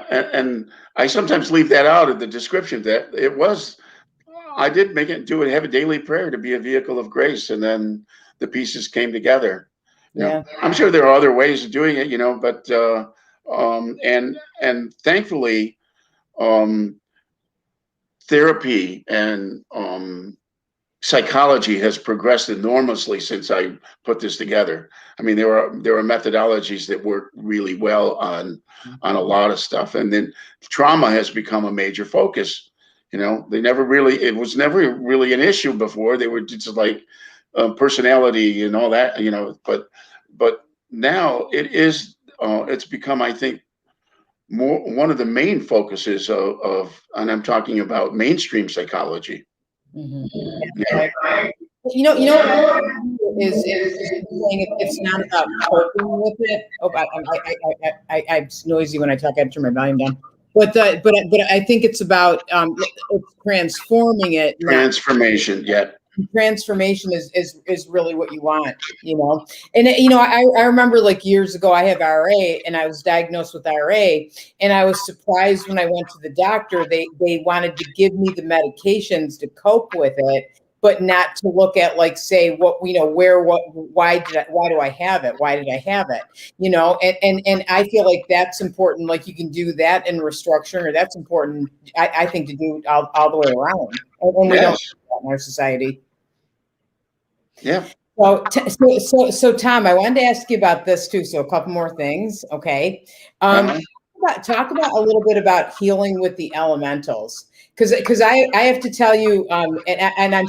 and I sometimes leave that out of the description that I did have a daily prayer to be a vehicle of grace, and then the pieces came together. I'm sure there are other ways of doing it, but and thankfully, therapy and psychology has progressed enormously since I put this together. I mean, there are methodologies that work really well on a lot of stuff, and then trauma has become a major focus. It was never really an issue before. They were just like personality and all that, but now it is. It's become, I think, one of the main focuses of, and I'm talking about mainstream psychology. Mm-hmm. Yeah. Is saying it's not about coping with it. Oh, I'm noisy when I talk. I turn my volume down. But I think it's about it's transforming it. Transformation, yeah. Transformation is really what you want, And I remember like years ago, I have RA, and I was diagnosed with RA, and I was surprised when I went to the doctor. They wanted to give me the medications to cope with it, but not to look at like, say, what, why do I have it? Why did I have it? And I feel like that's important. Like you can do that in restructuring, or that's important, I think, to do all the way around. And we don't do that in our society. Yeah. So Tom, I wanted to ask you about this too. So a couple more things. Okay. Talk about a little bit about healing with the elementals, because I have to tell you, and I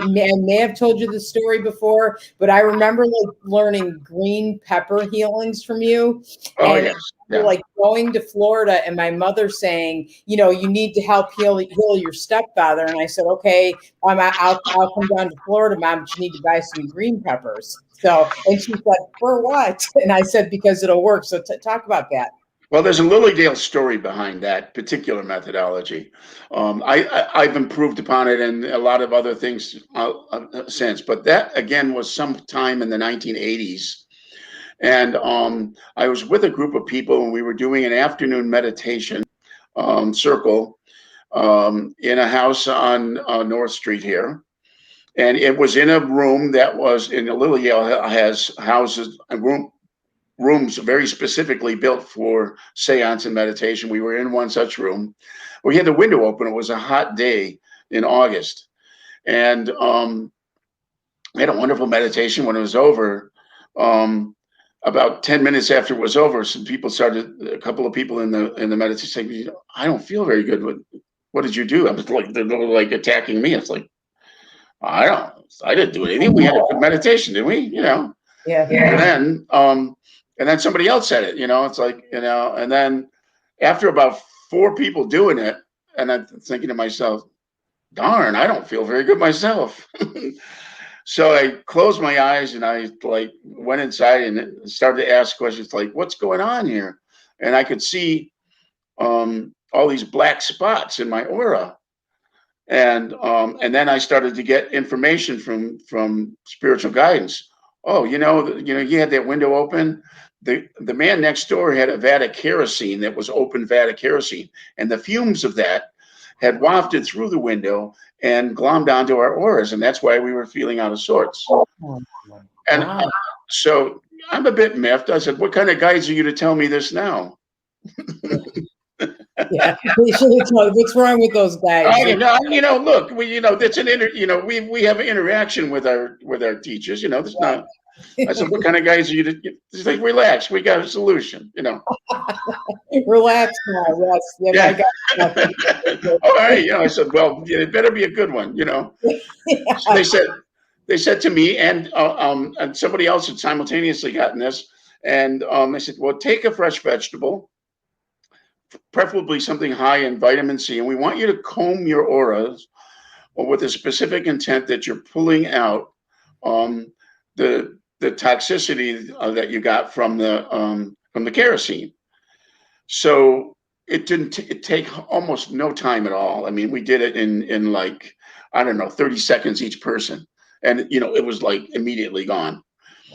may have told you the story before, but I remember like learning green pepper healings from you. Oh, And yes. Yeah. like going to Florida and my mother saying, you need to help heal your stepfather. And I said, okay, I'll come down to Florida, Mom, but you need to buy some green peppers. So, and she said, for what? And I said, because it'll work. So talk about that. Well, there's a Lilydale story behind that particular methodology. I've improved upon it and a lot of other things since, but that again was sometime in the 1980s. And I was with a group of people and we were doing an afternoon meditation circle in a house on North Street here. And it was in a room that was in Lilydale has houses, rooms very specifically built for seance and meditation. We were in one such room. We had the window open. It was a hot day in August. And I had a wonderful meditation. When it was over, about 10 minutes after it was over, a couple of people in the meditation saying, I don't feel very good. What did you do? I was like, they're like attacking me. It's like, I didn't do anything. We had a good meditation, didn't we? Yeah. And then somebody else said it, it's like, and then after about 4 people doing it, and I'm thinking to myself, darn, I don't feel very good myself. So I closed my eyes and I like went inside and started to ask questions like, what's going on here? And I could see all these black spots in my aura. And then I started to get information from spiritual guidance. Oh, you had that window open. The man next door had a vat of kerosene that was open vat of kerosene, and the fumes of that had wafted through the window and glommed onto our auras, and that's why we were feeling out of sorts. And so I'm a bit miffed. I said, "What kind of guides are you to tell me this now?" Yeah, we should have told. What's wrong with those guys? Look, that's we have an interaction with our teachers. There's not. I said, what kind of guys are you? Just like, relax. We got a solution. Relax now. Yes. Yeah. All right. I said, well, it better be a good one. Yeah. So they said to me, and somebody else had simultaneously gotten this, and they said, well, take a fresh vegetable, preferably something high in vitamin C, and we want you to comb your auras with a specific intent that you're pulling out the toxicity that you got from the kerosene. So it didn't take almost no time at all. I mean, we did it in like, I don't know, 30 seconds each person, and it was like immediately gone.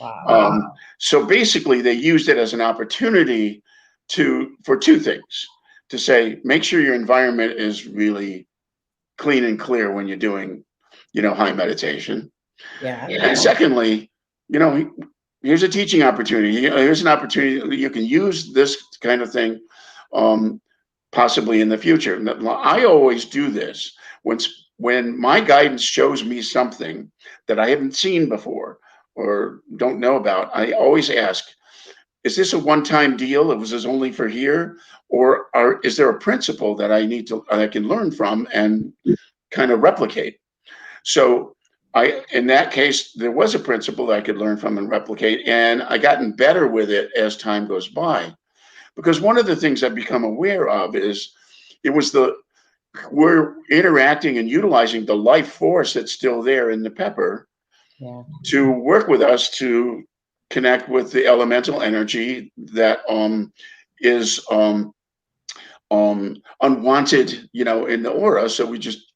Wow. So basically, they used it as an opportunity for 2 things: to say, make sure your environment is really clean and clear when you're doing, high meditation. Yeah. And secondly, here's a teaching opportunity. Here's an opportunity that you can use this kind of thing, possibly in the future. I always do this when my guidance shows me something that I haven't seen before or don't know about. I always ask, is this a one-time deal? Was this only for here? Or is there a principle that I can learn from and kind of replicate? So in that case, there was a principle that I could learn from and replicate, and I gotten better with it as time goes by. Because one of the things I've become aware of is we're interacting and utilizing the life force that's still there in the pepper to work with us to connect with the elemental energy that is unwanted, in the aura. So we just,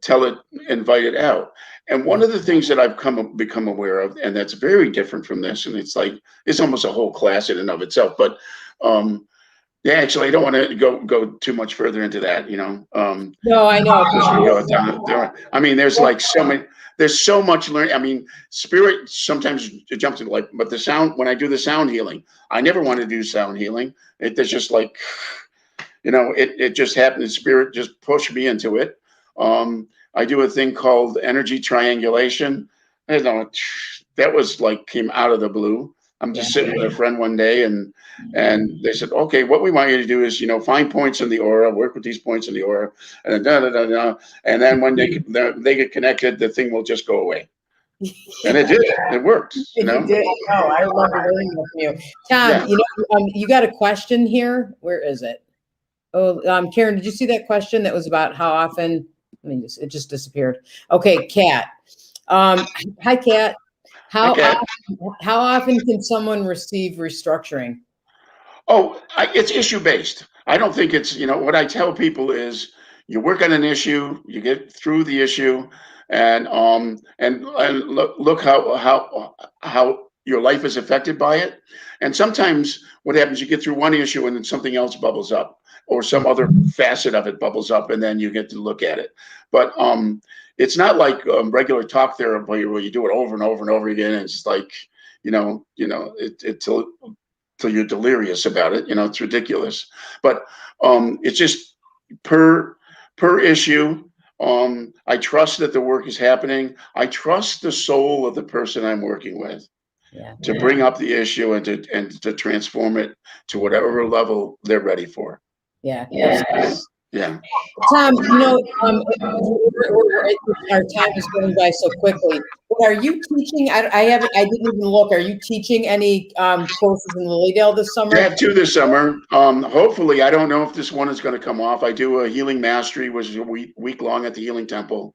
tell it, invite it out. And one of the things that I've become aware of, and that's very different from this, and it's almost a whole class in and of itself, but Yeah, actually, I don't want to go too much further into that. No, I know. I mean, there's so much learning. I mean, spirit sometimes it jumps into like, but the sound when I do the sound healing, I never want to do sound healing. It's just like, it just happened. Spirit just pushed me into it. I do a thing called energy triangulation. I don't know, that was like came out of the blue. I'm just sitting with a friend one day, and they said, "Okay, what we want you to do is, find points in the aura, work with these points in the aura, and then and then when they get connected, the thing will just go away." And it did. It worked. You did. Oh, I remember learning that from you, Tom. Yeah. You got a question here. Where is it? Oh, Karen, did you see that question that was about how often? It just disappeared. Okay, Kat. Hi, Kat. Okay. How often can someone receive restructuring? Oh, it's issue based. I don't think it's, what I tell people is you work on an issue, you get through the issue, and look how your life is affected by it. And sometimes what happens, you get through one issue and then something else bubbles up, or some other facet of it bubbles up, and then you get to look at it. But it's not like regular talk therapy where you do it over and over and over again. And it's like, till you're delirious about it. It's ridiculous. But it's just per issue. I trust that the work is happening. I trust the soul of the person I'm working with to bring up the issue and to transform it to whatever level they're ready for. Yeah. Yeah. Tom, our time is going by so quickly. But are you teaching? I didn't even look. Are you teaching any courses in Lilydale this summer? I have 2 this summer. Hopefully, I don't know if this one is going to come off. I do a healing mastery, which is a week long at the Healing Temple,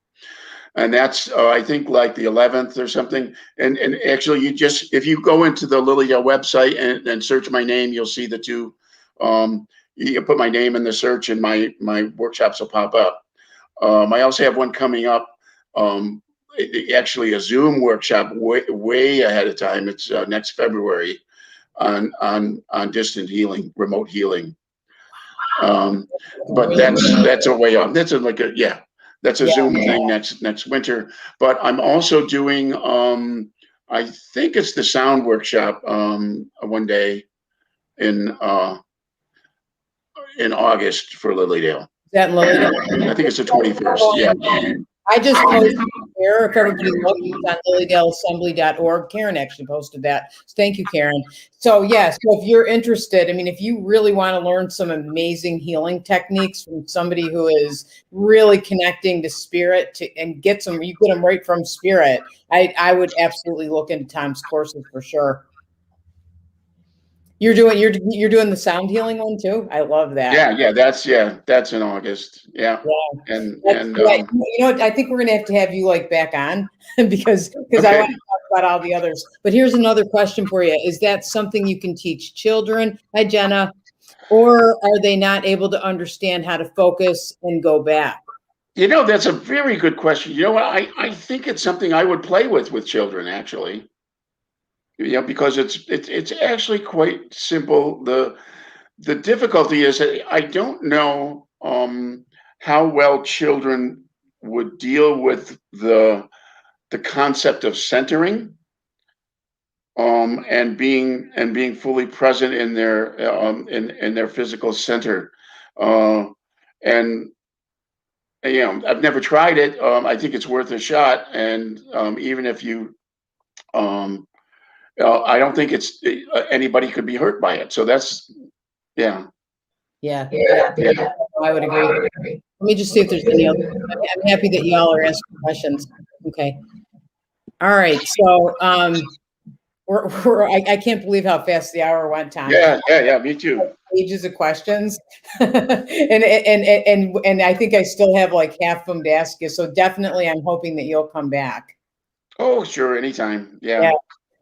and that's I think like the 11th or something. And actually, if you go into the Lilydale website and search my name, you'll see the 2. You can put my name in the search, and my workshops will pop up. I also have one coming up. Actually, a Zoom workshop way ahead of time. It's next February on distant healing, remote healing. But that's a way off. That's a Zoom thing next winter. But I'm also doing I think it's the sound workshop one day in August for Lilydale. Is that in Lilydale? I think it's the 21st. Yeah. I just posted here. If everybody looks on lilydaleassembly.org, Karen actually posted that. So thank you, Karen. So yes, so if you're interested, if you really want to learn some amazing healing techniques from somebody who is really connecting to spirit and you get them right from spirit, I would absolutely look into Tom's courses for sure. You're doing the sound healing one too. I love that. Yeah. That's in August. Yeah. And I think we're gonna have you back on because I want to talk about all the others. But here's another question for you: is that something you can teach children? Hi, Jenna. Or are they not able to understand how to focus and go back? That's a very good question. I think it's something I would play with children actually. Because it's actually quite simple. The difficulty is that I don't know how well children would deal with the concept of centering and being fully present in their in their physical center. And I've never tried it. I think it's worth a shot. And even if you I don't think it's anybody could be hurt by it. So that's, Yeah. I would agree. Let me just see if there's any other. I'm happy that y'all are asking questions. Okay. All right. So I can't believe how fast the hour went, Tom. Yeah. Me too. Pages of questions, and I think I still have half of them to ask you. So definitely, I'm hoping that you'll come back. Oh, sure, anytime. Yeah.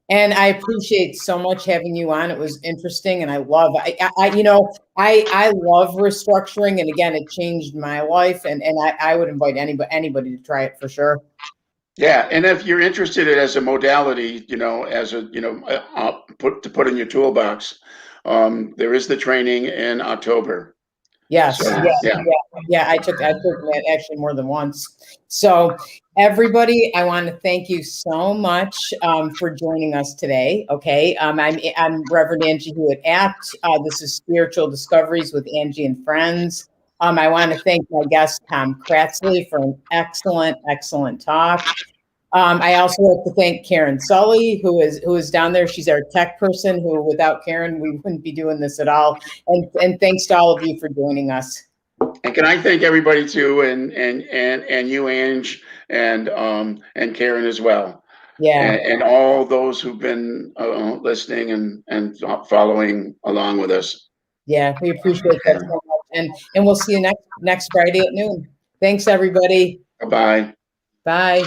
And I appreciate so much having you on. It was interesting, and I love I love restructuring, and again, it changed my life, and I would invite anybody to try it for sure. Yeah, and if you're interested in it as a modality, as a put in your toolbox, there is the training in October. Yes, So, yeah. I took that actually more than once. So everybody, I want to thank you so much for joining us today. Okay, I'm Reverend Angie Hewitt Apt. This is Spiritual Discoveries with Angie and Friends. I want to thank my guest Tom Kratzley for an excellent talk. I also like to thank Karen Sully, who is down there. She's our tech person. Who, without Karen, we wouldn't be doing this at all. And thanks to all of you for joining us. and can I thank everybody too, and you, Ange, and Karen as well. Yeah, And all those who've been listening and following along with us. yeah, we appreciate that so much. And we'll see you next Friday at noon. Thanks, everybody. Bye-bye. Bye.